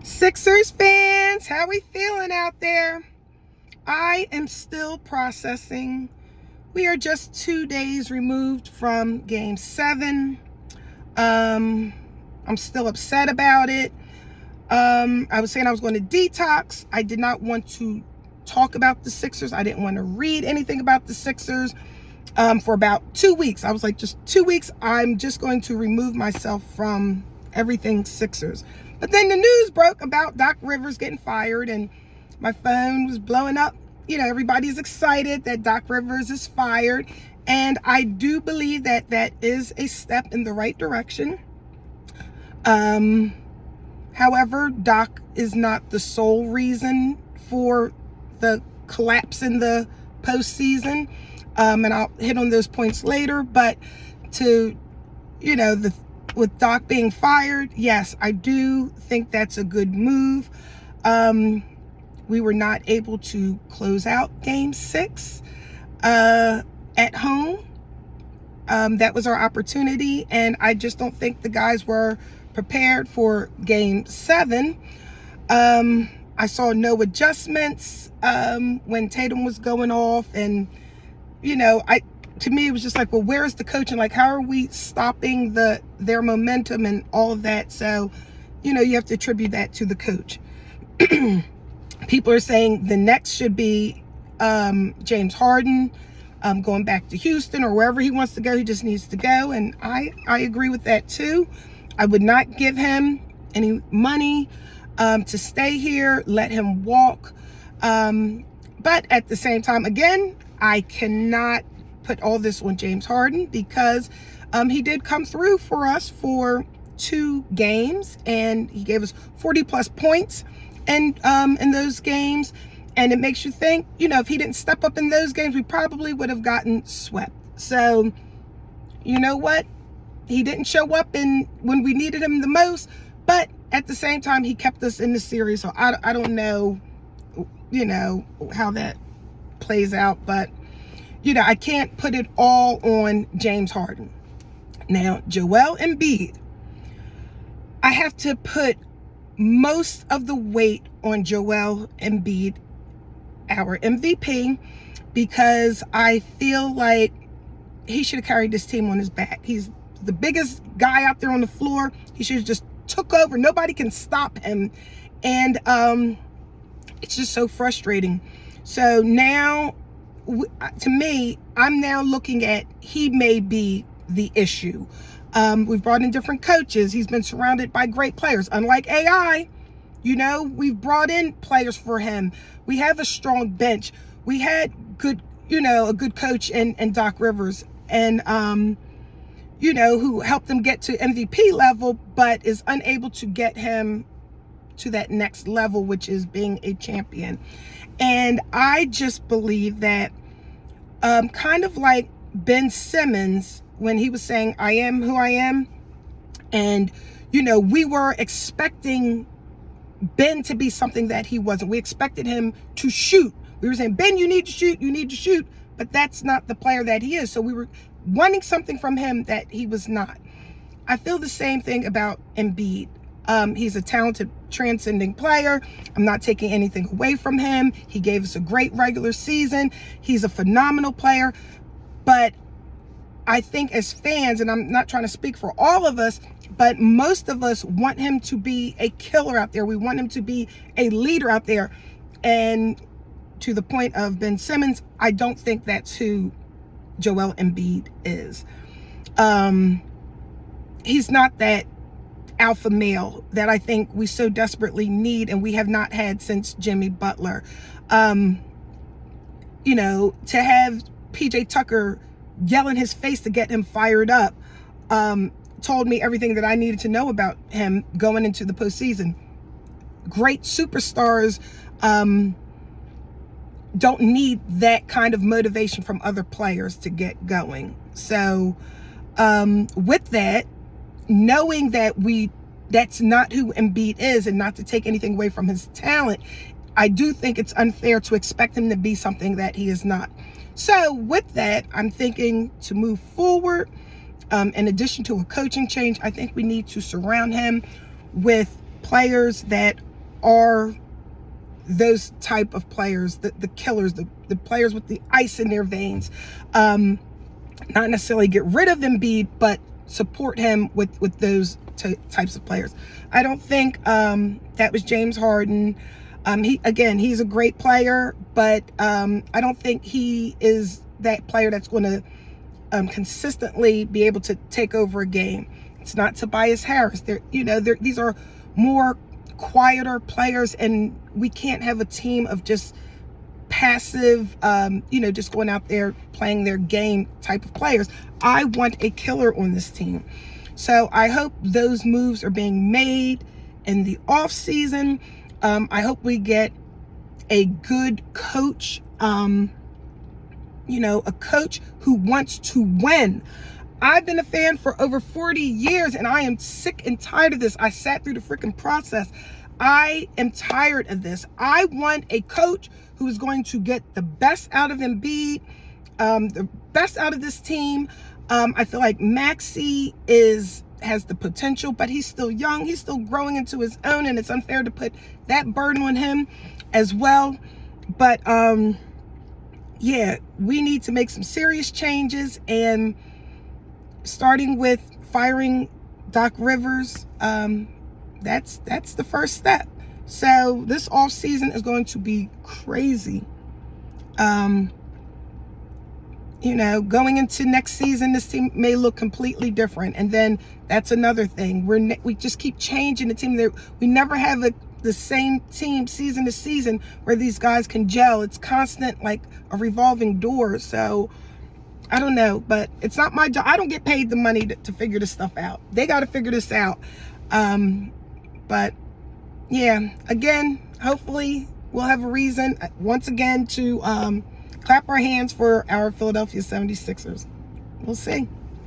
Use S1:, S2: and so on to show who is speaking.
S1: Sixers fans, how we feeling out there? I am still processing. We are just 2 days removed from Game 7. I'm still upset about it. I was saying I was going to detox. I did not want to talk about the Sixers. I didn't want to read anything about the Sixers for about 2 weeks. I was like, just 2 weeks, I'm just going to remove myself from everything Sixers. But then the news broke about Doc Rivers getting fired, and my phone was blowing up. You know, everybody's excited that Doc Rivers is fired, and I do believe that that is a step in the right direction. However, Doc is not the sole reason for the collapse in the postseason, and I'll hit on those points later. But to, you know, with Doc being fired, yes, I do think that's a good move. We were not able to close out Game 6 at home. That was our opportunity, and I just don't think the guys were prepared for Game 7. I saw no adjustments when Tatum was going off, and you know, to me it was just like, well, where's the coaching? Like, how are we stopping their momentum and all of that? So, you know, you have to attribute that to the coach. People are saying the next should be James Harden going back to Houston or wherever he wants to go. He just needs to go, and I agree with that too. I would not give him any money to stay here. Let him walk. But at the same time, again, I cannot put all this on James Harden, because he did come through for us for 2 games, and he gave us 40 plus points and in those games. And it makes you think, you know, if he didn't step up in those games, we probably would have gotten swept. So, you know what? He didn't show up when we needed him the most, but at the same time, he kept us in the series. So I don't know, you know, how that plays out, but you know, I can't put it all on James Harden. Now, Joel Embiid, I have to put most of the weight on Joel Embiid, our MVP, because I feel like he should have carried this team on his back. He's the biggest guy out there on the floor. He should have just took over. Nobody can stop him. And it's just so frustrating. So now, to me, I'm now looking at, he may be the issue. We've brought in different coaches. He's been surrounded by great players. Unlike AI, you know, we've brought in players for him. We have a strong bench. We had good, you know, a good coach in Doc Rivers, and you know, who helped him get to MVP level, but is unable to get him to that next level, which is being a champion. And I just believe that kind of like Ben Simmons, when he was saying, I am who I am. And, you know, we were expecting Ben to be something that he wasn't. We expected him to shoot. We were saying, Ben, you need to shoot, you need to shoot. But that's not the player that he is. So we were wanting something from him that he was not. I feel the same thing about Embiid. He's a talented, transcending player. I'm not taking anything away from him. He gave us a great regular season. He's a phenomenal player. But I think as fans, and I'm not trying to speak for all of us, but most of us want him to be a killer out there. We want him to be a leader out there. And to the point of Ben Simmons, I don't think that's who Joel Embiid is. He's not that alpha male that I think we so desperately need, and we have not had since Jimmy Butler. You know, to have PJ Tucker yell in his face to get him fired up told me everything that I needed to know about him going into the postseason. Great superstars don't need that kind of motivation from other players to get going. So with that, knowing that that's not who Embiid is, and not to take anything away from his talent, I do think it's unfair to expect him to be something that he is not. So with that, I'm thinking to move forward, in addition to a coaching change, I think we need to surround him with players that are those type of players, the killers, the players with the ice in their veins. Not necessarily get rid of Embiid, but support him with those types of players. I don't think that was James Harden. He's a great player, but I don't think he is that player that's going to consistently be able to take over a game. It's not Tobias Harris. These are more quieter players, and we can't have a team of just passive, just going out there playing their game type of players. I want a killer on this team. So I hope those moves are being made in the off season. I hope we get a good coach, a coach who wants to win. I've been a fan for over 40 years, and I am sick and tired of this. I sat through the freaking process. I am tired of this. I want a coach who is going to get the best out of Embiid, the best out of this team. I feel like Maxey has the potential, but he's still young. He's still growing into his own, and it's unfair to put that burden on him as well. But we need to make some serious changes, and starting with firing Doc Rivers, that's the first step. So this off season is going to be crazy. Going into next season, this team may look completely different. And then that's another thing. We just keep changing the team. We never have the same team season to season where these guys can gel. It's constant, like a revolving door. So I don't know, but it's not my job. I don't get paid the money to figure this stuff out. They got to figure this out. But yeah, again, hopefully we'll have a reason once again to clap our hands for our Philadelphia 76ers. We'll see.